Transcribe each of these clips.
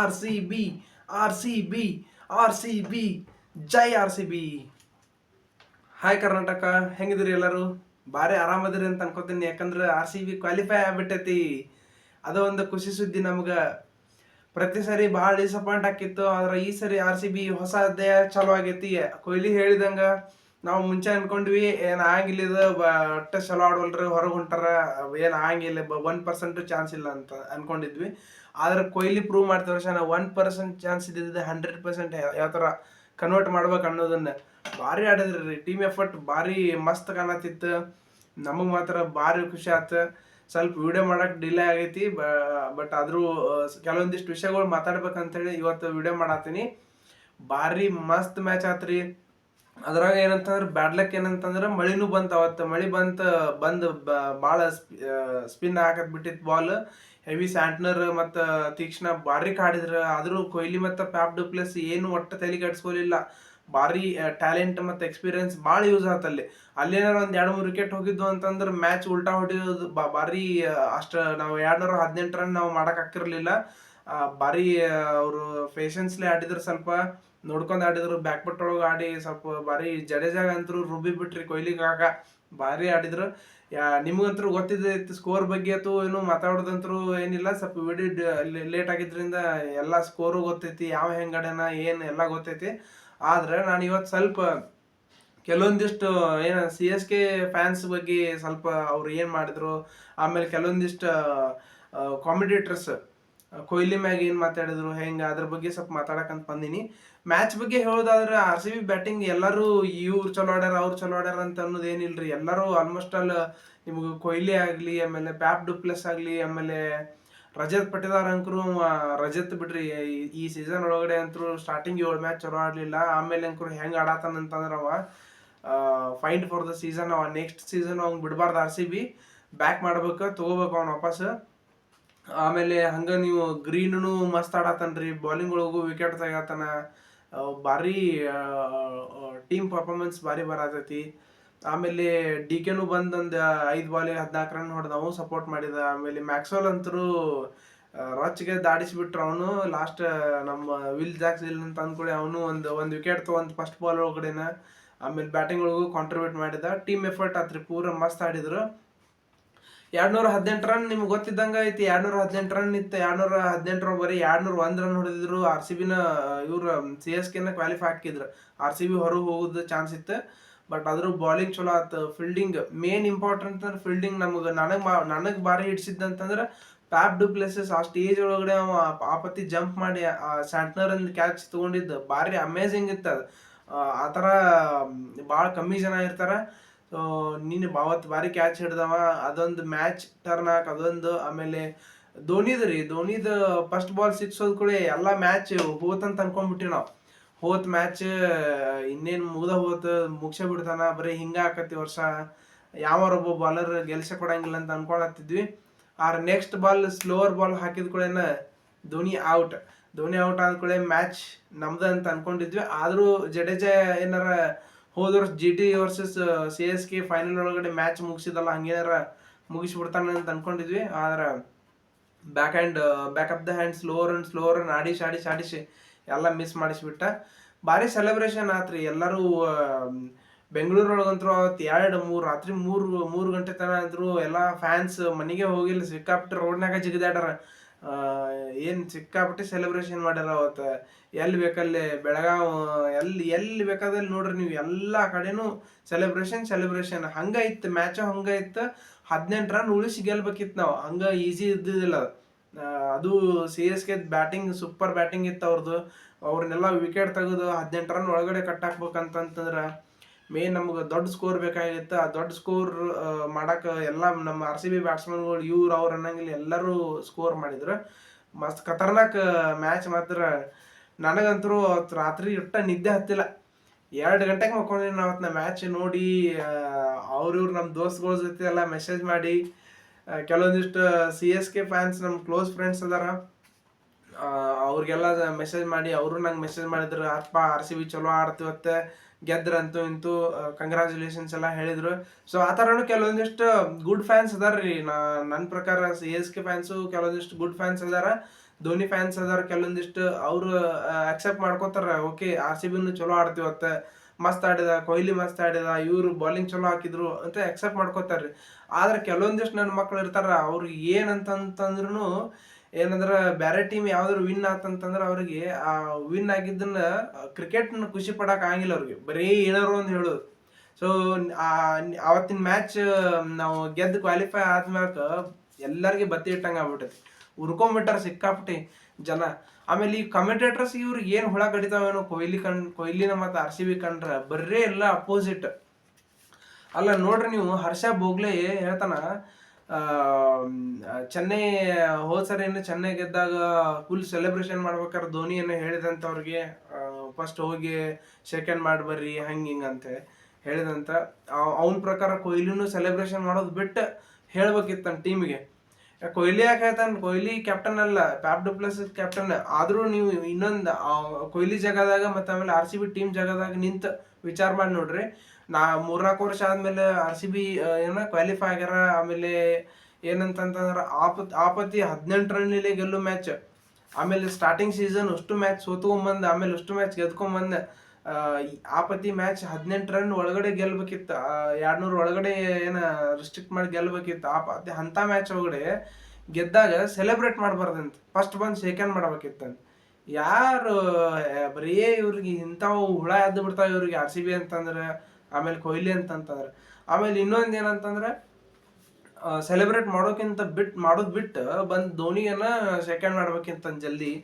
R C B R C B R C B ಜೈ R C B. Hi Karnataka, ಹೆಂಗಿದ್ರಿ ಎಲ್ಲರೂ? ಭಾರಿ ಆರಾಮದಿರಿ ಅಂತ ಅನ್ಕೋತೀನಿ. ಯಾಕಂದ್ರೆ ಆರ್ ಸಿ ಬಿ ಕ್ವಾಲಿಫೈ ಆಗ್ಬಿಟ್ಟೈತಿ. ಅದು ಒಂದು ಖುಷಿ ಸುದ್ದಿ ನಮ್ಗೆ. ಪ್ರತಿ ಸರಿ ಭಾಳ ಡಿಸಪಾಯಿಂಟ್ ಆಕಿತ್ತು, ಆದ್ರೆ ಈ ಸರಿ ಆರ್ ಸಿ ಬಿ ಹೊಸ ಅಧ್ಯಾಯ ಚಾಲು ಆಗೈತಿ. ಕೊಹ್ಲಿ ಹೇಳಿದಂಗ ನಾವು ಮುಂಚೆ ಅನ್ಕೊಂಡ್ವಿ ಏನ್ ಆಗಿಲ್ಲ, ಇದು ಒಟ್ಟ ಚಲೋ ಆಡವಲ್ರಿ, ಹೊರಗೆ ಹೊಂಟಾರ, ಏನ್ ಆಗಿಲ್ಲ, 1% ಚಾನ್ಸ್ ಇಲ್ಲ ಅಂತ ಅನ್ಕೊಂಡಿದ್ವಿ. ಆದ್ರೆ ಕೊಹ್ಲಿ ಪ್ರೂವ್ ಮಾಡ್ತಾರೆ, 1% ಚಾನ್ಸ್ ಇದ್ದಿದ್ದು 100% ಯಾವ ಥರ ಕನ್ವರ್ಟ್ ಮಾಡ್ಬೇಕು ಅನ್ನೋದನ್ನ ಭಾರಿ ಆಡಿದ್ರಿ. ಟೀಮ್ ಎಫರ್ಟ್ ಭಾರಿ ಮಸ್ತ್ ಕಾಣತಿತ್ತು. ನಮಗೆ ಮಾತ್ರ ಭಾರಿ ಖುಷಿ ಆಯ್ತು. ಸ್ವಲ್ಪ ವಿಡಿಯೋ ಮಾಡಕ್ ಡಿಲೇ ಆಗೈತಿ, ಬಟ್ ಆದ್ರೂ ಕೆಲವೊಂದಿಷ್ಟು ವಿಷಯಗಳು ಮಾತಾಡ್ಬೇಕಂತೇಳಿ ಇವತ್ತು ವಿಡಿಯೋ ಮಾಡತ್ತೀನಿ. ಭಾರಿ ಮಸ್ತ್ ಮ್ಯಾಚ್ ಆತ್ರಿ. ಅದ್ರಾಗ ಏನಂತಂದ್ರೆ ಬ್ಯಾಡ್ ಲಕ್ ಏನಂತಂದ್ರೆ ಮಳಿನೂ ಬಂತ. ಅವತ್ತು ಮಳಿ ಬಂದ್ ಭಾಳ ಸ್ಪಿನ್ ಹಾಕತ್ ಬಿಟ್ಟಿತ್ತು ಬಾಲ್. ಹೆವಿ ಸ್ಯಾಂಟ್ನರ್ ಮತ್ತು ತೀಕ್ಷ್ಣ ಭಾರಿ ಕಾಡಿದ್ರು. ಆದ್ರೂ ಕೊಹ್ಲಿ ಮತ್ತು ಪ್ಯಾಪ್ ಡುಪ್ಲೆಸ್ ಏನು ಒಟ್ಟು ತಲೆ ಕೆಡ್ಸ್ಕೊಲಿಲ್ಲ. ಭಾರಿ ಟ್ಯಾಲೆಂಟ್ ಮತ್ತು ಎಕ್ಸ್ಪೀರಿಯನ್ಸ್ ಭಾಳ ಯೂಸ್ ಆತಲ್ಲಿ. ಅಲ್ಲೇನಾರ ಒಂದು 2-3 ವಿಕೆಟ್ ಹೋಗಿದ್ದು ಅಂತಂದ್ರೆ ಮ್ಯಾಚ್ ಉಲ್ಟಾ ಹೊಡಿಯೋದು ಭಾರಿ. ಅಷ್ಟು ನಾವು 218 ರನ್ ನಾವು ಮಾಡಕ್ ಹಾಕಿರ್ಲಿಲ್ಲ. ಭಾರಿ ಅವರು ಪೇಷನ್ಸ್ಲಿ ಆಡಿದ್ರು, ಸ್ವಲ್ಪ ನೋಡ್ಕೊಂಡ್ ಆಡಿದ್ರು, ಬ್ಯಾಕ್ ಫುಟ್ ಒಳಗೆ ಆಡಿ ಸ್ವಲ್ಪ ಭಾರಿ. ಜಡೇಜಾಗ ಅಂತರೂ ರುಬ್ಬಿ ಬಿಟ್ರಿ ಕೊಹ್ಲಿಗಾಗ, ಭಾರಿ ಆಡಿದ್ರು. ನಿಮ್ಗಂತರೂ ಗೊತ್ತಿದ್ದೈತಿ ಸ್ಕೋರ್ ಬಗ್ಗೆ ಅಥವಾ ಏನು ಮಾತಾಡೋದಂತರೂ ಏನಿಲ್ಲ. ಸ್ವಲ್ಪ ವಿಡಿಯೋ ಲೇಟ್ ಆಗಿದ್ರಿಂದ ಎಲ್ಲ ಸ್ಕೋರು ಗೊತ್ತೈತಿ, ಯಾವ ಹೆಂಗಡನ ಏನು ಎಲ್ಲ ಗೊತ್ತೈತಿ. ಆದ್ರೆ ನಾನು ಇವತ್ತು ಸ್ವಲ್ಪ ಕೆಲವೊಂದಿಷ್ಟು ಏನು ಸಿ ಎಸ್ ಕೆ ಫ್ಯಾನ್ಸ್ ಬಗ್ಗೆ ಸ್ವಲ್ಪ ಅವ್ರು ಏನು ಮಾಡಿದ್ರು, ಆಮೇಲೆ ಕೆಲವೊಂದಿಷ್ಟು ಕಾಮಿಡೇಟರ್ಸ್ ಕೊಹ್ಲಿ ಮ್ಯಾಗ ಏನು ಮಾತಾಡಿದ್ರು, ಹೆಂಗೆ ಅದ್ರ ಬಗ್ಗೆ ಸ್ವಲ್ಪ ಮಾತಾಡಕಂತ ಬಂದೀನಿ. ಮ್ಯಾಚ್ ಬಗ್ಗೆ ಹೇಳೋದಾದ್ರೆ ಆರ್ ಸಿ ಬಿ ಬ್ಯಾಟಿಂಗ್ ಎಲ್ಲರೂ ಇವ್ರು ಚಲೋ ಆಡ್ಯಾರ ಅವ್ರು ಚಲೋ ಆಡ್ಯಾರ ಅಂತ ಅನ್ನೋದು ಏನಿಲ್ರಿ. ಎಲ್ಲರೂ ಆಲ್ಮೋಸ್ಟ್ ಆಲ್ ನಿಮ್ಗೆ ಕೊಹ್ಲಿ ಆಗಲಿ, ಆಮೇಲೆ ಪ್ಯಾಪ್ ಡುಪ್ಲೆಸ್ ಆಗಲಿ, ಆಮೇಲೆ ರಜತ್ ಪಟಿದಾರ್ ಅಂಕರು. ರಜತ್ ಬಿಡ್ರಿ, ಈ ಸೀಸನ್ ಒಳಗಡೆ ಅಂತೂ ಸ್ಟಾರ್ಟಿಂಗ್ 7 ಮ್ಯಾಚ್ ಚಲೋ ಆಡ್ಲಿಲ್ಲ. ಆಮೇಲೆ ಅಂಕರು ಹೆಂಗೆ ಆಡತಾನ ಅಂತಂದ್ರೆ ಅವ ಫೈಂಡ್ ಫಾರ್ ದ ಸೀಸನ್. ಅವ ನೆಕ್ಸ್ಟ್ ಸೀಸನ್ ಅವ್ನು ಬಿಡಬಾರ್ದು. ಆರ್ ಸಿ ಬಿ ಬ್ಯಾಕ್ ಮಾಡ್ಬೇಕು, ತಗೋಬೇಕು ಅವ್ನು ವಾಪಸ್. ಆಮೇಲೆ ಹಂಗ ನೀವು ಗ್ರೀನು ಮಸ್ತ್ ಆಡತನ್ರಿ, ಬೌಲಿಂಗ್ ಒಳಗು ವಿಕೆಟ್ ತೆಗತಾನ. ಭಾರಿ ಟೀಮ್ ಪರ್ಫಾರ್ಮೆನ್ಸ್ ಭಾರಿ ಬರತೈತಿ. ಆಮೇಲೆ ಡಿ ಕೆನು ಬಂದ್ ಒಂದು 5 ಬಾಲಿಗೆ 14 ರನ್ ಹೊಡೆದವು, ಸಪೋರ್ಟ್ ಮಾಡಿದ. ಆಮೇಲೆ ಮ್ಯಾಕ್ಸ್ವೆಲ್ ಅಂತರೂ ರೊಚ್ಚಿಗೆ ದಾಡಿಸ್ಬಿಟ್ರು. ಅವನು ಲಾಸ್ಟ್ ನಮ್ಮ ವಿಲ್ ಜಾಕ್ಸ್ ಇಲ್ಲ ಅಂತ ಅಂದ್ಕೊಳ್ಳಿ, ಅವನು ಒಂದು ವಿಕೆಟ್ ತೊಗೊಂಡು ಫಸ್ಟ್ ಬಾಲ್ ಒಳಗಡೆನ. ಆಮೇಲೆ ಬ್ಯಾಟಿಂಗ್ ಒಳಗೂ ಕಾಂಟ್ರಿಬ್ಯೂಟ್ ಮಾಡಿದ. ಟೀಮ್ ಎಫರ್ಟ್ ಆತ್ರಿ, ಪೂರ ಮಸ್ತ್ ಆಡಿದ್ರು. 218 ರನ್ ನಿಮ್ಗೆ ಗೊತ್ತಿದ್ದಂಗೆ ಐತಿ. 218 ರನ್ ಇತ್ತು. 218 ಬರೀ 201 ರನ್ ಹೊಡೆದಿದ್ರು. ಆರ್ ಸಿ ಬಿನ ಇವ್ರು ಸಿ ಎಸ್ ಕೆನ ಕ್ವಾಲಿಫೈ ಹಾಕಿದ್ರು. ಆರ್ ಸಿ ಬಿ ಹೊರಗೆ ಹೋಗೋದು ಚಾನ್ಸ್ ಇತ್ತು, ಬಟ್ ಆದ್ರೂ ಬಾಲಿಂಗ್ ಚಲೋ ಆಯ್ತು. ಫೀಲ್ಡಿಂಗ್ ಮೇನ್ ಇಂಪಾರ್ಟೆಂಟ್ ಅಂದ್ರೆ ಫೀಲ್ಡಿಂಗ್. ನನಗೆ ಭಾರಿ ಹಿಡಿಸಿದ್ದಂತಂದ್ರೆ ಪ್ಯಾಪ್ ಡುಪ್ಲೆಸಸ್ ಆ ಸ್ಟೇಜ್ ಒಳಗಡೆ ಅವ ಆಪತ್ತಿ ಜಂಪ್ ಮಾಡಿ ಸ್ಯಾಂಟ್ನರ್ ಅಂದ್ ಕ್ಯಾಚ್ ತಗೊಂಡಿದ್ದು ಭಾರಿ ಅಮೇಝಿಂಗ್ ಇತ್ತು ಅದು. ಆ ಥರ ಭಾಳ ಕಮ್ಮಿ ಜನ ಇರ್ತಾರೆ. ಸೊ ನೀನು ಅವತ್ತು ಭಾರಿ ಕ್ಯಾಚ್ ಹಿಡ್ದವ. ಅದೊಂದು ಮ್ಯಾಚ್ ಟರ್ನ್ ಹಾಕ್ ಅದೊಂದು. ಆಮೇಲೆ ಧೋನಿದ ಫಸ್ಟ್ ಬಾಲ್ ಸಿಕ್ಸ್ ಹೋದ್ ಕೂಡ ಎಲ್ಲ ಮ್ಯಾಚ್ ಹೋತಂತ ಅನ್ಕೊಂಡ್ಬಿಟ್ಟಿವಿ ನಾವು. ಹೋತ್ ಮ್ಯಾಚ್ ಇನ್ನೇನು ಮುಗಿಸೇ ಬಿಡ್ತಾನ, ಬರೀ ಹಿಂಗ ಆಕತಿ ವರ್ಷ, ಯಾವರೊಬ್ಬ ಬಾಲರ್ ಗೆಲ್ಸೆ ಕೊಡಂಗಿಲ್ಲ ಅಂತ ಅನ್ಕೊಳತ್ತಿದ್ವಿ. ಆರ್ ನೆಕ್ಸ್ಟ್ ಬಾಲ್ ಸ್ಲೋವರ್ ಬಾಲ್ ಹಾಕಿದ ಕೂಡೇನ ಧೋನಿ ಔಟ್. ಧೋನಿ ಔಟ್ ಆದ ಕೂಡ ಮ್ಯಾಚ್ ನಮ್ದು ಅಂತ ಅನ್ಕೊಂಡಿದ್ವಿ. ಆದ್ರೂ ಜಡೇಜಾ ಏನಾರ ಹೋದ ವರ್ಷ G T versus C S K final ಒಳಗಡೆ ಮ್ಯಾಚ್ ಮುಗಿಸಿದಲ್ಲ, ಹಂಗೇನಾರ ಮುಗಿಸ್ಬಿಡ್ತಾನೆ ಅಂತ ಅನ್ಕೊಂಡಿದ್ವಿ. ಆದ್ರೆ back of the hand slower one ಆಡಿಸಿ ಎಲ್ಲ ಮಿಸ್ ಮಾಡಿಸ್ಬಿಟ್ಟ. ಭಾರಿ ಸೆಲೆಬ್ರೇಷನ್ ಆತ್ರಿ. ಎಲ್ಲರೂ ಬೆಂಗಳೂರೊಳಗಂತರೂ ಅವತ್ತು 2-3 ರಾತ್ರಿ 3 ಗಂಟೆ ತನಕ ಅಂದ್ರು ಎಲ್ಲ ಫ್ಯಾನ್ಸ್ ಮನೆಗೆ ಹೋಗಿಲ್ಲ. ಸಿಕ್ಕಾಪಟ್ಟೆ ರೋಡ್ನಾಗ ಜಿಗಿದಾಡ್ಯಾರ. ಏನು ಸಿಕ್ಕಾಪಟ್ಟೆ ಸೆಲೆಬ್ರೇಷನ್ ಮಾಡ್ಯಾರ ಅವತ್ತು. ಎಲ್ಲಿ ಬೇಕಲ್ಲಿ ಬೆಳಗಾವ್, ಎಲ್ಲಿ ಬೇಕಾದಲ್ಲಿ ನೋಡ್ರಿ ನೀವು, ಎಲ್ಲ ಕಡೆನೂ ಸೆಲೆಬ್ರೇಷನ್ ಹಂಗ ಇತ್ತು. ಮ್ಯಾಚ್ ಹಂಗ ಇತ್ತು. 18 ರನ್ ಉಳಿಸಿ ಗೆಲ್ಬೇಕಿತ್ತು ನಾವು. ಹಂಗ ಈಸಿ ಇದ್ದಿದ್ದಿಲ್ಲ ಅದು. C S K batting super batting ಇತ್ತು ಅವ್ರದ್ದು. ಅವ್ರನ್ನೆಲ್ಲ ವಿಕೆಟ್ ತೆಗೆದು 18 ರನ್ ಒಳಗಡೆ ಕಟ್ ಹಾಕ್ಬೇಕಂತಂದ್ರೆ ಮೇನ್ ನಮ್ಗೆ ದೊಡ್ಡ ಸ್ಕೋರ್ ಬೇಕಾಗಿತ್ತು. ಆ ದೊಡ್ಡ ಸ್ಕೋರ್ ಮಾಡಕ್ಕೆ ಎಲ್ಲ ನಮ್ಮ ಆರ್ ಸಿ ಬಿ ಬ್ಯಾಟ್ಸ್ಮನ್ಗಳು ಅವ್ರು ಅನ್ನಂಗಿಲ್ಲ, ಎಲ್ಲರೂ ಸ್ಕೋರ್ ಮಾಡಿದ್ರು. ಮಸ್ತ್ ಖತರ್ನಾಕ್ ಮ್ಯಾಚ್. ಮಾತ್ರ ನನಗಂತರೂ ಅವತ್ತು ರಾತ್ರಿ ಇಟ್ಟ ನಿದ್ದೆ ಹತ್ತಿಲ್ಲ. 2 ಗಂಟೆಗೆ ಮಕ್ಕೊಂಡಿನಿ ಅವತ್ತು. ಮ್ಯಾಚ್ ನೋಡಿ ಅವ್ರಿವ್ರು ನಮ್ಮ ದೋಸ್ತಗಳ ಜೊತೆ ಎಲ್ಲ ಮೆಸೇಜ್ ಮಾಡಿ, ಕೆಲವೊಂದಿಷ್ಟು ಸಿ ಎಸ್ ಕೆ ಫ್ಯಾನ್ಸ್ ನಮ್ಮ ಕ್ಲೋಸ್ ಫ್ರೆಂಡ್ಸ್ ಅದಾರ, ಅವ್ರಿಗೆಲ್ಲ ಮೆಸೇಜ್ ಮಾಡಿ ಅವರು ನಂಗೆ ಮೆಸೇಜ್ ಮಾಡಿದ್ರು, ಅಪ್ಪ ಆರ್ ಸಿ ಬಿ ಚಲೋ ಆಡ್ತಿವತ್ತೆ, ಗೆದ್ರಂತೂ ಇಂತೂ ಕಂಗ್ರ್ಯಾಚುಲೇಷನ್ಸ್ ಎಲ್ಲ ಹೇಳಿದ್ರು. ಸೊ ಆ ಥರನೂ ಕೆಲವೊಂದಿಷ್ಟು ಗುಡ್ ಫ್ಯಾನ್ಸ್ ಅದಾರ ರೀ. ನನ್ನ ಪ್ರಕಾರ ಸಿ ಎಸ್ ಕೆ ಫ್ಯಾನ್ಸು ಕೆಲವೊಂದಿಷ್ಟು ಗುಡ್ ಫ್ಯಾನ್ಸ್ ಅದಾರ. ಧೋನಿ ಫ್ಯಾನ್ಸ್ ಅದಾರ ಕೆಲವೊಂದಿಷ್ಟು ಅವರು ಅಕ್ಸೆಪ್ಟ್ ಮಾಡ್ಕೋತಾರ, ಓಕೆ ಆರ್ ಸಿ ಬಿನು ಚಲೋ ಆಡ್ತೀವತ್ತ, ಮಸ್ತ್ ಆಡಿದ ಕೊಹ್ಲಿ, ಮಸ್ತ್ ಆಡಿದ, ಇವ್ರು ಬಾಲಿಂಗ್ ಚಲೋ ಹಾಕಿದ್ರು ಅಂತ ಅಕ್ಸೆಪ್ಟ್ ಮಾಡ್ಕೋತಾರ್ರಿ. ಆದ್ರೆ ಕೆಲವೊಂದಿಷ್ಟು ನನ್ನ ಮಕ್ಳು ಇರ್ತಾರ, ಅವ್ರಿಗೆ ಏನಂತಂದ್ರೂ ಏನಂದ್ರ ಬೇರೆ ಟೀಮ್ ಯಾವ್ದಾದ್ರು ವಿನ್ ಆತಂತಂದ್ರ ಅವ್ರಿಗೆ ಆ ವಿನ್ ಆಗಿದ್ದನ್ನ ಕ್ರಿಕೆಟ್ನ ಖುಷಿ ಪಡಕ್ ಆಗಿಲ್ಲ ಅವ್ರಿಗೆ, ಬರೀ ಏನಾರು ಅಂತ ಹೇಳೋದು. ಸೊ ಅವತ್ತಿನ ಮ್ಯಾಚ್ ನಾವು ಗೆದ್ದು ಕ್ವಾಲಿಫೈ ಆದ್ಮ್ಯಾಕ ಎಲ್ಲರಿಗೆ ಬತ್ತಿ ಇಟ್ಟಂಗ ಆಗ್ಬಿಟ್ಟೈತಿ, ಉರ್ಕೊಂಡ್ಬಿಟ್ಟಾರ ಸಿಕ್ಕಾಪಟ್ಟಿ ಜನ. ಆಮೇಲೆ ಈ ಕಮೆಂಟೇಟರ್ಸ್ ಇವ್ರಿಗೆ ಏನ್ ಹುಳ ಕಡಿತಾವೇನೋ, ಕೊಹ್ಲಿನ ಮತ್ತು ಆರ್ ಸಿ ಬಿ ಕಂಡ್ರ ಬರ್ರೇ ಎಲ್ಲ ಅಪೋಸಿಟ್. ಅಲ್ಲ ನೋಡ್ರಿ ನೀವು, ಹರ್ಷ ಭೋಗ್ಲೆ ಹೇಳ್ತಾನ, ಚೆನ್ನೈ ಹೋದ್ ಸರಿ ಚೆನ್ನೈ ಗೆದ್ದಾಗ ಫುಲ್ ಸೆಲೆಬ್ರೇಷನ್ ಮಾಡ್ಬೇಕಾದ್ರೆ ಧೋನಿ ಏನೋ ಹೇಳಿದಂತವ್ರಿಗೆ ಫಸ್ಟ್ ಹೋಗಿ ಸೆಕೆಂಡ್ ಮಾಡಿ ಬರ್ರಿ ಹಂಗ ಹಿಂಗಂತ ಹೇಳಿದಂತ. ಅವನ ಪ್ರಕಾರ ಕೊಹ್ಲಿನೂ ಸೆಲೆಬ್ರೇಷನ್ ಮಾಡೋದು ಬಿಟ್ಟು ಹೇಳ್ಬೇಕಿತ್ತು ನನ್ನ ಟೀಮಿಗೆ. ಕೊಹ್ಲಿ ಯಾಕೆ ಹೇಳ್ತಾನೆ, ಕೊಹ್ಲಿ ಕ್ಯಾಪ್ಟನ್ ಅಲ್ಲ, ಪ್ಯಾಪ್ ಡುಪ್ಲೆಸಿಸ್ ಕ್ಯಾಪ್ಟನ್. ಆದ್ರೂ ನೀವು ಇನ್ನೊಂದು ಕೊಹ್ಲಿ ಜಾಗದಾಗ ಮತ್ತೆ ಆಮೇಲೆ ಆರ್ ಸಿ ಬಿ ಟೀಮ್ ಜಾಗದಾಗ ನಿಂತ ವಿಚಾರ ಮಾಡಿ ನೋಡ್ರಿ. 3-4 ವರ್ಷ ಆದ್ಮೇಲೆ ಆರ್ ಸಿ ಬಿ ಏನ ಕ್ವಾಲಿಫೈ ಆಗ್ಯಾರ. ಆಮೇಲೆ ಏನಂತಂದ್ರ ಆಪತ್ತಿ 18 ರನ್ನಿಲೆ ಗೆಲ್ಲೋ ಮ್ಯಾಚ್, ಆಮೇಲೆ ಸ್ಟಾರ್ಟಿಂಗ್ ಸೀಸನ್ ಅಷ್ಟು ಮ್ಯಾಚ್ ಸೋತ್ಕೊಂಡ್ಬಂದ, ಆಮೇಲೆ ಅಷ್ಟು ಮ್ಯಾಚ್ ಗೆದ್ಕೊಂಡ್ಬಂದ. ಆಪತ್ತಿ ಮ್ಯಾಚ್ 18 ರನ್ ಒಳಗಡೆ ಗೆಲ್ಬೇಕಿತ್ತು, 200 ಒಳಗಡೆ ಏನ ರಿಸ್ಟ್ರಿಕ್ಟ್ ಮಾಡಿ ಗೆಲ್ಬೇಕಿತ್ತು. ಅಂತ ಮ್ಯಾಚ್ ಒಳಗಡೆ ಗೆದ್ದಾಗ ಸೆಲೆಬ್ರೇಟ್ ಮಾಡಬಾರ್ದಂತ, ಫಸ್ಟ್ ಬಂದು ಸೆಕೆಂಡ್ ಮಾಡ್ಬೇಕಿತ್ತಂತ. ಯಾರು ಬರೀ ಇವ್ರಿಗೆ ಇಂಥವು ಹುಳ ಎದ್ದು ಬಿಡ್ತಾವ ಇವ್ರಿಗೆ ಆರ್ ಸಿ ಬಿ ಅಂತಂದ್ರೆ, ಆಮೇಲೆ ಕೊಹ್ಲಿ ಅಂತಂತಂದ್ರೆ. ಆಮೇಲೆ ಇನ್ನೊಂದು ಏನಂತಂದ್ರೆ, ಸೆಲೆಬ್ರೇಟ್ ಮಾಡೋದು ಬಿಟ್ಟು ಬಂದು ಧೋನಿಯನ್ನ ಸೆಕೆಂಡ್ ಮಾಡ್ಬೇಕಿಂತ ಜಲ್ದಿ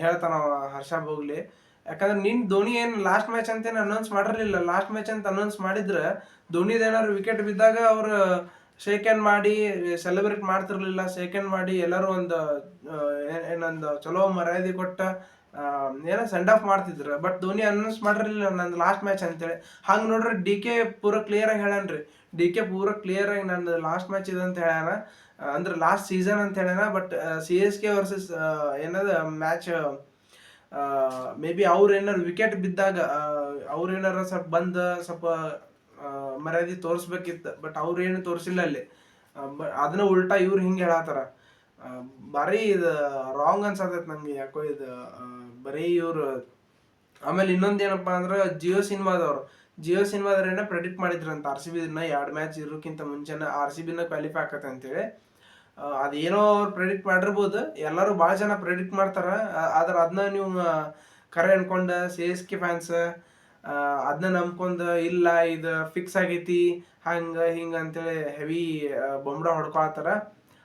ಹೇಳ್ತಾನ ಹರ್ಷ ಭೋಗ್ಲೆ. ಯಾಕಂದ್ರೆ ಧೋನಿ ಏನು ಲಾಸ್ಟ್ ಮ್ಯಾಚ್ ಅಂತೇನು ಅನೌನ್ಸ್ ಮಾಡಿರ್ಲಿಲ್ಲ. ಲಾಸ್ಟ್ ಮ್ಯಾಚ್ ಅಂತ ಅನೌನ್ಸ್ ಮಾಡಿದ್ರೆ ಧೋನಿದ ಏನಾದ್ರು ವಿಕೆಟ್ ಬಿದ್ದಾಗ ಅವ್ರು ಶೇಕ್ ಮಾಡಿ ಸೆಲೆಬ್ರೇಟ್ ಮಾಡ್ತಿರ್ಲಿಲ್ಲ. ಶೇಕ್ ಮಾಡಿ ಎಲ್ಲರೂ ಏನೊಂದು ಚಲೋ ಮರ್ಯಾದೆ ಕೊಟ್ಟ ಏನೋ ಸೆಂಡ್ ಆಫ್ ಮಾಡ್ತಿದ್ರು. ಬಟ್ ಧೋನಿ ಅನೌನ್ಸ್ ಮಾಡಿರ್ಲಿಲ್ಲ ನಂದು ಲಾಸ್ಟ್ ಮ್ಯಾಚ್ ಅಂತೇಳಿ. ಹಂಗೆ ನೋಡ್ರಿ ಡಿ.ಕೆ ಪೂರ ಕ್ಲಿಯರ್ ಆಗಿ ಹೇಳ್ಯಾನ್ರಿ. ಡಿ.ಕೆ ಪೂರ ಕ್ಲಿಯರ್ ಆಗಿ ನಂದು ಲಾಸ್ಟ್ ಮ್ಯಾಚ್ ಇದೆ ಅಂತ ಹೇಳ್ಯಾನ, ಅಂದ್ರೆ ಲಾಸ್ಟ್ ಸೀಸನ್ ಅಂತ ಹೇಳ್ಯಾನ. ಬಟ್ CSK ವರ್ಸಸ್ ಏನದ ಮ್ಯಾಚ್, ಮೇ ಬಿ ಅವ್ರು ಏನಾರು ವಿಕೆಟ್ ಬಿದ್ದಾಗ ಅವ್ರು ಏನಾರ ಸ್ವಲ್ಪ ಬಂದ ಸ್ವಲ್ಪ ಮರ್ಯಾದೆ ತೋರಿಸ್ಬೇಕಿತ್ತು. ಬಟ್ ಅವ್ರು ಏನು ತೋರಿಸಿಲ್ಲ ಅಲ್ಲಿ. ಅದನ್ನ ಉಲ್ಟಾ ಇವ್ರು ಹಿಂಗೆ ಹೇಳತ್ತಾರ. ಬರೀ ಇದು ರಾಂಗ್ ಅನ್ಸತೈತೆ ನಂಗೆ ಯಾಕೋ ಇದು ಬರೀ ಇವ್ರು. ಆಮೇಲೆ ಇನ್ನೊಂದೇನಪ್ಪ ಅಂದ್ರೆ, ಜಿಯೋ ಸಿನಿಮಾದವ್ರೇನ ಪ್ರೆಡಿಕ್ಟ್ ಮಾಡಿದ್ರಂತ ಆರ್ ಸಿ ಬಿ 2 ಮ್ಯಾಚ್ ಇರೋಕ್ಕಿಂತ ಮುಂಚೆನ ಆರ್ ಸಿ ಬಿನ ಕ್ವಾಲಿಫೈ ಆಕತ್ತೆ ಅಂತೇಳಿ. ಅದೇನೋ ಅವ್ರು ಪ್ರೆಡಿಕ್ಟ್ ಮಾಡಿರ್ಬೋದು, ಎಲ್ಲರೂ ಭಾಳ ಜನ ಪ್ರೆಡಿಕ್ಟ್ ಮಾಡ್ತಾರ. ಆದ್ರೆ ಅದನ್ನ ನೀವು ಕರೆ ಅನ್ಕೊಂಡು CSK ಫ್ಯಾನ್ಸ್ ಅದನ್ನ ನಂಬ್ಕೊಂಡು ಇಲ್ಲ ಇದು ಫಿಕ್ಸ್ ಆಗೈತಿ ಹಂಗೆ ಹಿಂಗೆ ಅಂತೇಳಿ ಹೆವಿ ಬೊಂಬಡ ಹೊಡ್ಕೊಳತ್ತಾರ.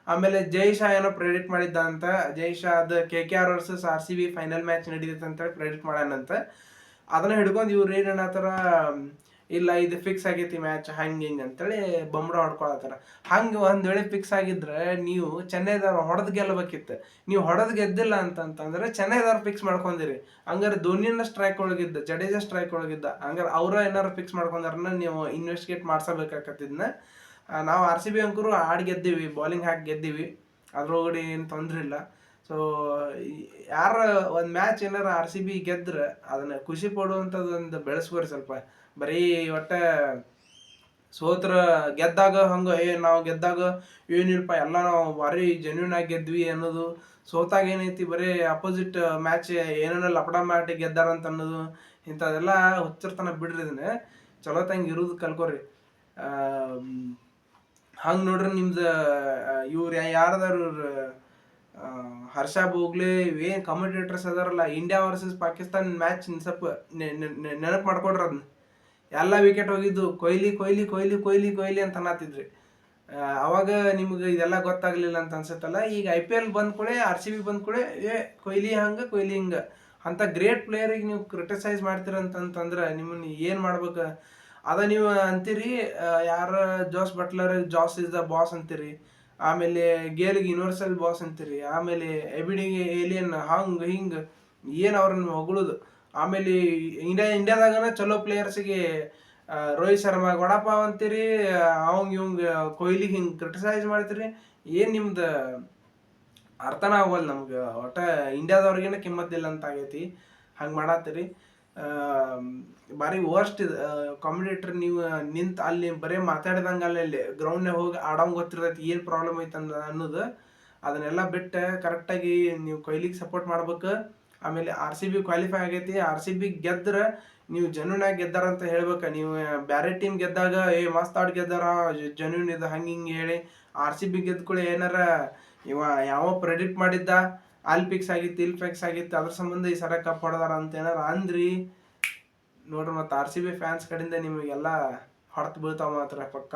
ಆಮೇಲೆ ಜೈ ಶಾ ಏನೋ ಪ್ರೆಡಿಕ್ಟ್ ಮಾಡಿದ್ದ ಅಂತ. ಜೈ ಶಾ ಅದು KKR versus R C B final match ನಡೀತೈತೆ ಅಂತೇಳಿ ಪ್ರೆಡಿಕ್ಟ್ ಮಾಡ್ಯಾನಂತ. ಅದನ್ನ ಹಿಡ್ಕೊಂಡು ಇವ್ರು ಏನೇನತ್ತಾರ, ಇಲ್ಲ ಇದು ಫಿಕ್ಸ್ ಆಗೈತಿ ಮ್ಯಾಚ್ ಹಂಗೆ ಹಿಂಗೆ ಅಂತೇಳಿ ಬೊಂಬಡ ಹೊಡ್ಕೊಳತ್ತಾರ. ಹಂಗೆ ಒಂದ್ ವೇಳೆ ಫಿಕ್ಸ್ ಆಗಿದ್ರೆ ನೀವು ಚೆನ್ನೈದವ್ರು ಹೊಡೆದ್ ಗೆಲ್ಲಬೇಕಿತ್ತು. ನೀವು ಹೊಡೆದ್ ಗೆದ್ದಿಲ್ಲ ಅಂತಂದ್ರೆ ಚೆನ್ನೈದವ್ರು ಫಿಕ್ಸ್ ಮಾಡ್ಕೊಂಡಿರಿ. ಹಂಗಾರೆ ಧೋನಿನ ಸ್ಟ್ರೈಕ್ ಒಳಗಿದ್ದ, ಜಡೇಜಾ ಸ್ಟ್ರೈಕ್ ಒಳಗಿದ್ದ, ಹಂಗಾರೆ ಅವ್ರ ಏನಾರು ಫಿಕ್ಸ್ ಮಾಡ್ಕೊಂಡಾರನ್ನ ನೀವು ಇನ್ವೆಸ್ಟಿಗೇಟ್ ಮಾಡ್ಸಬೇಕಾಗತ್ತಿದ್ನ. ನಾವು ಆರ್ ಸಿ ಬಿ ಅಂಕರು ಆಡಿ ಗೆದ್ದೀವಿ, ಬೌಲಿಂಗ್ ಹಾಕಿ ಗೆದ್ದೀವಿ, ಅದ್ರೊಳಗಡೆ ಏನು ತೊಂದ್ರೆ ಇಲ್ಲ. ಸೊ ಯಾರ ಒಂದು ಮ್ಯಾಚ್ ಏನಾರ ಆರ್ ಸಿ ಬಿ ಗೆದ್ರೆ ಅದನ್ನ ಖುಷಿ ಪಡುವಂಥದ್ದು ಒಂದು ಬೆಳೆಸ್ಕೋರಿ ಸ್ವಲ್ಪ. ಬರೀ ಒಟ್ಟ ಸೋತ್ರ ಗೆದ್ದಾಗ ಹಂಗೆ ನಾವು ಗೆದ್ದಾಗ ಏನಿಲ್ಪ ಎಲ್ಲ ನಾವು ಭಾರಿ ಜೆನ್ಯೂನ್ ಆಗಿ ಗೆದ್ವಿ ಅನ್ನೋದು, ಸೋತಾಗ ಏನೈತಿ ಬರೀ ಅಪೋಸಿಟ್ ಮ್ಯಾಚ್ ಏನೇನೋ ಲಪಡ ಮಾಡಿ ಗೆದ್ದಾರಂತ ಅನ್ನೋದು, ಇಂಥದೆಲ್ಲ ಹುಚ್ಚಿರ್ತನ ಬಿಡ್ರಿ. ಇದನ್ನ ಚಲೋ ತಂಗೆ ಇರೋದು ಕಲ್ಕೋರಿ. ಹಂಗೆ ನೋಡ್ರಿ ನಿಮ್ದು ಇವ್ರು ಯಾರದಾರು ಹರ್ಷ ಭೋಗ್ಲೆ ಇವೇನು ಕಮೆಂಟೇಟರ್ಸ್ ಅದಾರಲ್ಲ, ಇಂಡಿಯಾ ವರ್ಸಸ್ ಪಾಕಿಸ್ತಾನ್ ಮ್ಯಾಚ್ ಸ್ವಲ್ಪ ನೆನಪು ಮಾಡ್ಕೊಡ್ರಿ. ಅದನ್ನ ಎಲ್ಲ ವಿಕೆಟ್ ಹೋಗಿದ್ದು ಕೊಹ್ಲಿ ಕೊಹ್ಲಿ ಕೊಹ್ಲಿ ಕೊಹ್ಲಿ ಕೊಹ್ಲಿ ಅಂತ ಅನ್ನತ್ತಿದ್ರಿ. ಅವಾಗ ನಿಮ್ಗೆ ಇದೆಲ್ಲ ಗೊತ್ತಾಗ್ಲಿಲ್ಲ ಅಂತ ಅನ್ಸುತ್ತಲ್ಲ. ಈಗ IPL ಬಂದ್ ಕೂಡ ಆರ್ ಸಿ ಬಿ ಬಂದ್ ಕೂಡ ಕೊಹ್ಲಿ ಹಂಗ ಕೊಹ್ಲಿ ಹಿಂಗ ಅಂತ ಗ್ರೇಟ್ ಪ್ಲೇಯರಿಗೆ ನೀವು ಕ್ರಿಟಿಸೈಸ್ ಮಾಡ್ತೀರಂತಂದ್ರೆ ನಿಮ್ಮನ್ನ ಏನ್ ಮಾಡ್ಬೇಕು? ಅದ ನೀವು ಅಂತೀರಿ ಯಾರ ಜಾಸ್ ಬಟ್ಲರ್ ಜಾಸ್ ಇಸ್ ದ ಬಾಸ್ ಅಂತೀರಿ, ಆಮೇಲೆ ಗೇಲ್ಗೆ ಯೂನಿವರ್ಸಲ್ ಬಾಸ್ ಅಂತೀರಿ, ಆಮೇಲೆ ಎಬಿಡಿಗೆ ಏಲಿಯನ್ ಹಂಗ ಹಿಂಗ ಏನ್ ಅವ್ರನ್ನ ಹೊಗಳೋದು. ಆಮೇಲೆ ಇಂಡಿಯಾದಾಗನ ಚಲೋ ಪ್ಲೇಯರ್ಸ್ಗೆ ರೋಹಿತ್ ಶರ್ಮಾ ವಡಾಪಾವ್ ಅಂತೀರಿ, ಅವಂಗ ಇವಂಗ ಕೊಹ್ಲಿಗೆ ಹಿಂಗೆ ಕ್ರಿಟಿಸೈಸ್ ಮಾಡ್ತೀರಿ. ಏನ್ ನಿಮ್ದು ಅರ್ಥನ ಆಗವಲ್ಲ ನಮ್ಗೆ. ಒಟ್ಟ ಇಂಡಿಯಾದವ್ರಿಗೇನ ಕಿಮ್ಮತ್ತಿಲ್ಲ ಅಂತ ಆಗೈತಿ ಹಂಗೆ ಮಾಡತ್ತೀರಿ. ಭಾರಿ ವರ್ಸ್ಟ್ ಇದು ಕಾಮಿಡೇಟರ್. ನೀವು ನಿಂತು ಅಲ್ಲಿ ಬರೀ ಮಾತಾಡಿದಂಗೆ ಅಲ್ಲಿ ಗ್ರೌಂಡ್ನಾಗ ಹೋಗಿ ಆಡೋಂಗೆ ಗೊತ್ತಿರ್ತೈತಿ ಏನು ಪ್ರಾಬ್ಲಮ್ ಐತೆ ಅನ್ನೋದು. ಅದನ್ನೆಲ್ಲ ಬಿಟ್ಟು ಕರೆಕ್ಟಾಗಿ ನೀವು ಕೊಹ್ಲಿಗೆ ಸಪೋರ್ಟ್ ಮಾಡ್ಬೇಕು. ಆಮೇಲೆ RCB ಕ್ವಾಲಿಫೈ ಆಗೈತಿ. RCB ಗೆದ್ರೆ ನೀವು ಜೆನ್ಯೂನ್ ಆಗಿ ಗೆದ್ದಾರ ಅಂತ ಹೇಳ್ಬೇಕು. ನೀವು ಬೇರೆ ಟೀಮ್ ಗೆದ್ದಾಗ ಮಸ್ತ್ ಆಡ್ ಗೆದ್ದಾರ ಜೆನ್ಯೂನ್ ಇದು ಹಂಗೆ ಹಿಂಗೆ ಹೇಳಿ RCB ಗೆದ್ದ ಕೂಡ ಏನಾರ ಯಾವ ಪ್ರೆಡಿಕ್ಟ್ ಮಾಡಿದ್ದ ಅಲ್ಲಿ ಫಿಕ್ಸ್ ಆಗಿತ್ತು ಇಲ್ಲಿ ಫಿಕ್ಸ್ ಆಗಿತ್ತು ಅದ್ರ ಸಂಬಂಧ ಈ ಸರ ಕಪ್ ಹೊಡೆದಾರ ಅಂತ ಏನಾರ ಅಂದ್ರಿ ನೋಡ್ರಿ. ಮತ್ತು RCB ಫ್ಯಾನ್ಸ್ ಕಡೆಯಿಂದ ನಿಮಗೆಲ್ಲ ಹೊಡೆತು ಬೀಳ್ತಾವ ಮಾತ್ರ ಪಕ್ಕ.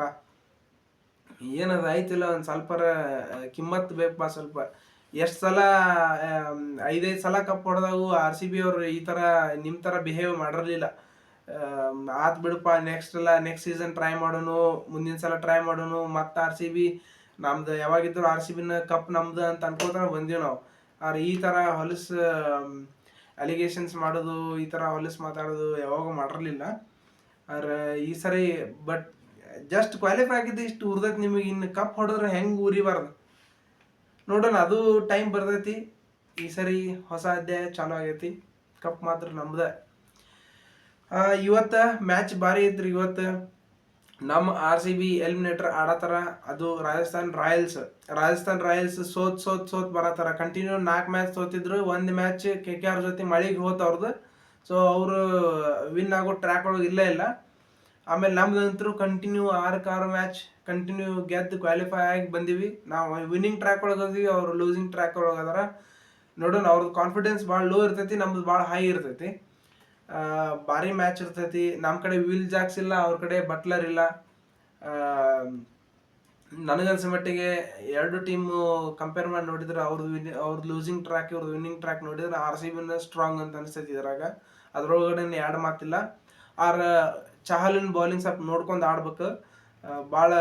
ಏನದು ಆಯ್ತಿಲ್ಲ ಒಂದು ಸ್ವಲ್ಪರ ಕಿಮ್ಮತ್ತು ಬೇಕಪ್ಪ ಸ್ವಲ್ಪ. ಎಷ್ಟು ಸಲ 5-5 ಸಲ ಕಪ್ ಹೊಡೆದವು RCB ಅವರು ಈ ಥರ ನಿಮ್ಮ ಥರ ಬಿಹೇವ್ ಮಾಡಿರಲಿಲ್ಲ. ಆತ್ ಬಿಡಪ್ಪ ನೆಕ್ಸ್ಟ್ ಸೀಸನ್ ಟ್ರೈ ಮಾಡೋನು, ಮುಂದಿನ ಸಲ ಟ್ರೈ ಮಾಡೋನು, ಮತ್ತು RCB ನಮ್ದು ಯಾವಾಗಿದ್ರು RCBನ ಕಪ್ ನಮ್ದು ಅಂತ ಅನ್ಕೋತಾನೆ ಬಂದೀವಿ ನಾವು. ಆದ್ರೆ ಈ ಥರ ಹೊಲಸು ಅಲಿಗೇಷನ್ಸ್ ಮಾಡೋದು, ಈ ಥರ ಹೊಲಸು ಮಾತಾಡೋದು ಯಾವಾಗ ಮಾಡಿರಲಿಲ್ಲ. ಆದ್ರೆ ಈ ಸರಿ ಬಟ್ ಜಸ್ಟ್ ಕ್ವಾಲಿಫೈ ಆಗಿದ್ದು ಇಷ್ಟು ಉರ್ದೈತಿ ನಿಮಗೆ. ಇನ್ನು ಕಪ್ ಹೊಡೆದ್ರೆ ಹೆಂಗೆ ಉರಿಬಾರ್ದು ನೋಡೋಣ, ಅದು ಟೈಮ್ ಬರ್ತೈತಿ. ಈ ಸರಿ ಹೊಸ ಅಧ್ಯಾಯ ಚಾಲು ಆಗೈತಿ. ಕಪ್ ಮಾತ್ರ ನಮ್ದ. ಇವತ್ತು ಮ್ಯಾಚ್ ಭಾರಿ ಐತ್ರಿ. ಇವತ್ತು ನಮ್ಮ RCB ಎಲಿಮಿನೇಟರ್ ಆಡತ್ತಾರ. ಅದು ರಾಜಸ್ಥಾನ್ ರಾಯಲ್ಸ್ ಸೋತ್ ಬರತ್ತಾರ. ಕಂಟಿನ್ಯೂ 4 ಮ್ಯಾಚ್ ಸೋತಿದ್ರು. 1 ಮ್ಯಾಚ್ KKR ಜೊತೆ ಮಳಿಗೆ ಹೋತ ಅವ್ರದ್ದು. ಸೊ ಅವರು ವಿನ್ ಆಗೋ ಟ್ರ್ಯಾಕ್ ಒಳಗೆ ಇಲ್ಲ. ಆಮೇಲೆ ನಮ್ದಂತರೂ ಕಂಟಿನ್ಯೂ 6 ಮ್ಯಾಚ್ ಕಂಟಿನ್ಯೂ ಗೆದ್ದು ಕ್ವಾಲಿಫೈ ಆಗಿ ಬಂದೀವಿ. ನಾವು ವಿನ್ನಿಂಗ್ ಟ್ರ್ಯಾಕ್ ಒಳಗೆ ಅದೀವಿ, ಅವ್ರು ಲೂಸಿಂಗ್ ಟ್ರ್ಯಾಕ್ ಒಳಗೆ ಅದಾರ. ನೋಡೋಣ, ಅವ್ರದ್ದು ಕಾನ್ಫಿಡೆನ್ಸ್ ಭಾಳ ಲೋ ಇರ್ತೈತಿ, ನಮ್ದು ಭಾಳ ಹೈ ಇರ್ತೈತಿ. ಭಾರಿ ಮ್ಯಾಚ್ ಇರ್ತೈತಿ. ನಮ್ಮ ಕಡೆ ವಿಲ್ ಜಾಕ್ಸ್ ಇಲ್ಲ, ಅವ್ರ ಕಡೆ ಬಟ್ಲರ್ ಇಲ್ಲ. ನನಗನ್ಸೋ ಮಟ್ಟಿಗೆ ಎರಡು ಟೀಮು ಕಂಪೇರ್ ಮಾಡಿ ನೋಡಿದ್ರೆ ಅವ್ರದ್ದು ಲೂಸಿಂಗ್ ಟ್ರ್ಯಾಕ್ ಇವ್ರದ್ದು ವಿನ್ನಿಂಗ್ ಟ್ರ್ಯಾಕ್ ನೋಡಿದ್ರೆ RCBನ ಸ್ಟ್ರಾಂಗ್ ಅಂತ ಅನಿಸ್ತೈತಿ ಇದ್ರಾಗ. ಅದ್ರೊಳಗಡೆ ಎರಡು ಮಾತಿಲ್ಲ. ಚಹಲಿನ ಬೌಲಿಂಗ್ ಸ್ವಲ್ಪ ನೋಡ್ಕೊಂಡು ಆಡ್ಬೇಕು. ಭಾಳ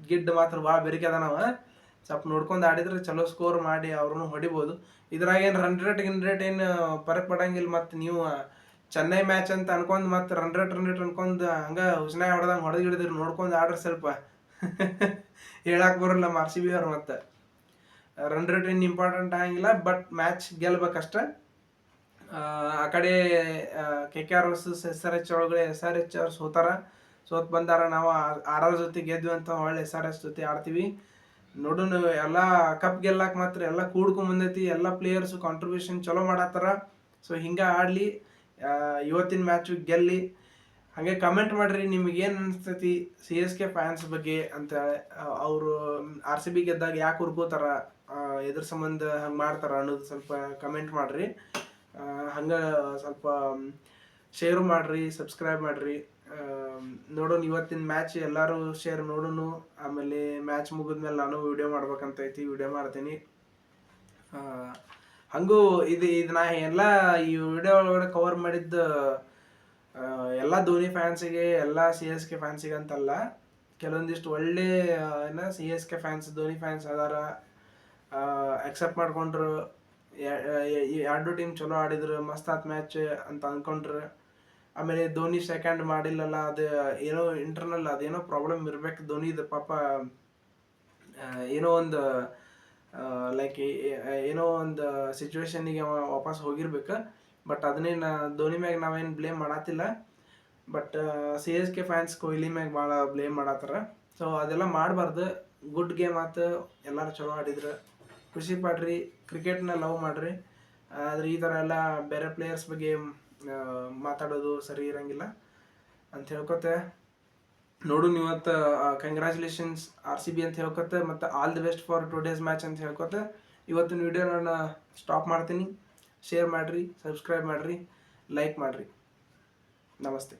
ಗಿಡ್ ಮಾತ್ರ ಭಾಳ ಬೆರಿಕೆ ಅದ. ನಾವು ಸ್ವಲ್ಪ ನೋಡ್ಕೊಂಡು ಆಡಿದ್ರೆ ಚಲೋ ಸ್ಕೋರ್ ಮಾಡಿ ಅವ್ರನ್ನು ಹೊಡಿಬೋದು. ಇದ್ರಾಗ ಏನು ರನ್ ರೇಟ್ ಏನು ಫರಕ್ ಪಡಂಗಿಲ್ಲ. ಮತ್ತು ನೀವು ಚೆನ್ನೈ ಮ್ಯಾಚ್ ಅಂತ ಅನ್ಕೊಂಡು ಮತ್ತು ರನ್ ರೇಟ್ ಅನ್ಕೊಂಡು ಹಂಗೆ ಹುಸ್ನಾಯ ಹೊಡೆದಂಗೆ ಹೊಡೆದಿಡಿದ್ರಿ. ನೋಡ್ಕೊಂಡು ಆಡ್ರಿ ಸ್ವಲ್ಪ. ಹೇಳಕ್ಕೆ ಬರೋಲ್ಲ ನಮ್ಮ RCB ಅವ್ರು. ಮತ್ತು ರನ್ ರೇಟ್ ಏನು ಇಂಪಾರ್ಟೆಂಟ್ ಆಗಿಲ್ಲ, ಬಟ್ ಮ್ಯಾಚ್ ಗೆಲ್ಬೇಕಷ್ಟೆ. ಆ ಕಡೆ KKR ವರ್ಸಸ್ SRH ಒಳಗಡೆ SRH ಅವ್ರು ಸೋತ್ ಬಂದಾರ. ನಾವು RR ಜೊತೆ ಗೆದ್ವಿ ಅಂತ ಒಳ್ಳೆ SRH ಜೊತೆ ಆಡ್ತೀವಿ. ನೋಡೋಣ, ಎಲ್ಲ ಕಪ್ ಗೆಲ್ಲಕ್ಕೆ ಮಾತ್ರ ಎಲ್ಲ ಕೂಡ್ಕೊಂಡ್ ಬಂದೈತಿ. ಎಲ್ಲ ಪ್ಲೇಯರ್ಸು ಕಾಂಟ್ರಿಬ್ಯೂಷನ್ ಚಲೋ ಮಾಡತ್ತಾರ. ಸೊ ಹಿಂಗೆ ಆಡಲಿ, ಇವತ್ತಿನ ಮ್ಯಾಚು ಗೆಲ್ಲಿ. ಹಾಗೆ ಕಮೆಂಟ್ ಮಾಡಿರಿ ನಿಮಗೇನು ಅನಿಸ್ತೈತಿ CSK ಫ್ಯಾನ್ಸ್ ಬಗ್ಗೆ ಅಂತ. ಅವರು RCB ಗೆದ್ದಾಗ ಯಾಕೆ ಉರ್ಕೋತಾರ, ಎದ್ರ ಸಂಬಂಧ ಹಂಗೆ ಮಾಡ್ತಾರ ಅನ್ನೋದು ಸ್ವಲ್ಪ ಕಮೆಂಟ್ ಮಾಡಿರಿ. ಹಂಗೆ ಸ್ವಲ್ಪ ಶೇರು ಮಾಡಿರಿ, ಸಬ್ಸ್ಕ್ರೈಬ್ ಮಾಡಿರಿ. ನೋಡೋಣ, ಇವತ್ತಿನ ಮ್ಯಾಚ್ ಎಲ್ಲರೂ ಶೇರ್ ನೋಡೋಣ. ಆಮೇಲೆ ಮ್ಯಾಚ್ ಮುಗಿದ್ಮೇಲೆ ನಾನು ವಿಡಿಯೋ ಮಾಡ್ಬೇಕಂತೈತಿ, ವಿಡಿಯೋ ಮಾಡ್ತೀನಿ. ಹಂಗೂ ಇದು ನಾ ಎಲ್ಲ ಈ ವಿಡಿಯೋ ಒಳಗಡೆ ಕವರ್ ಮಾಡಿದ್ದು ಎಲ್ಲ ಧೋನಿ ಫ್ಯಾನ್ಸಿಗೆ, ಎಲ್ಲ CSK ಫ್ಯಾನ್ಸಿಗೆ ಅಂತಲ್ಲ. ಕೆಲವೊಂದಿಷ್ಟು ಒಳ್ಳೆ CSK ಫ್ಯಾನ್ಸ್, ಧೋನಿ ಫ್ಯಾನ್ಸ್ ಅದಾರ, ಅಕ್ಸೆಪ್ಟ್ ಮಾಡ್ಕೊಂಡ್ರು. ಎರಡು ಟೀಮ್ ಚಲೋ ಆಡಿದ್ರು, ಮಸ್ತ್ ಆತ್ ಮ್ಯಾಚ್ ಅಂತ ಅಂದ್ಕೊಂಡ್ರು. ಆಮೇಲೆ ಧೋನಿ ಸೆಕೆಂಡ್ ಮಾಡಿಲ್ಲಲ್ಲ, ಅದು ಏನೋ ಇಂಟರ್ನಲ್ ಅದೇನೋ ಪ್ರಾಬ್ಲಮ್ ಇರ್ಬೇಕು ಧೋನಿದು ಪಾಪ. ಏನೋ ಒಂದು ಲೈಕ್ ಏನೋ ಒಂದು ಸಿಚುವೇಶನ್ನಿಗೆ ವಾಪಸ್ ಹೋಗಿರ್ಬೇಕು. ಬಟ್ ಅದನ್ನೇನು ಧೋನಿ ಮ್ಯಾಗ ನಾವೇನು ಬ್ಲೇಮ್ ಮಾಡತ್ತಿಲ್ಲ. ಬಟ್ CSK ಫ್ಯಾನ್ಸ್ ಕೊಹ್ಲಿ ಮ್ಯಾಗ ಭಾಳ ಬ್ಲೇಮ್ ಮಾಡತ್ತಾರ. ಸೊ ಅದೆಲ್ಲ ಮಾಡಬಾರ್ದು. ಗುಡ್ ಗೇಮ್ ಆಯ್ತು, ಎಲ್ಲರೂ ಚಲೋ ಆಡಿದ್ರು, ಖುಷಿ ಪಡ್ರಿ, ಕ್ರಿಕೆಟ್ನ ಲವ್ ಮಾಡಿರಿ. ಆದರೆ ಈ ಥರ ಎಲ್ಲ ಬೇರೆ ಪ್ಲೇಯರ್ಸ್ ಬಗ್ಗೆ ಮಾತಾಡೋದು ಸರಿ ಇರೋಂಗಿಲ್ಲ ಅಂತ ಹೇಳ್ಕೊತೆ. ನೋಡು, ಇವತ್ತು ಕಂಗ್ರ್ಯಾಚುಲೇಷನ್ಸ್ RCB ಅಂತ ಹೇಳ್ಕೊತೆ, ಮತ್ತು all the best for today's match ಅಂತ ಹೇಳ್ಕೊತೆ ಇವತ್ತಿನ ವಿಡಿಯೋನ ಸ್ಟಾಪ್ ಮಾಡ್ತೀನಿ. ಶೇರ್ ಮಾಡಿರಿ, ಸಬ್ಸ್ಕ್ರೈಬ್ ಮಾಡಿರಿ, ಲೈಕ್ ಮಾಡಿರಿ. ನಮಸ್ತೆ.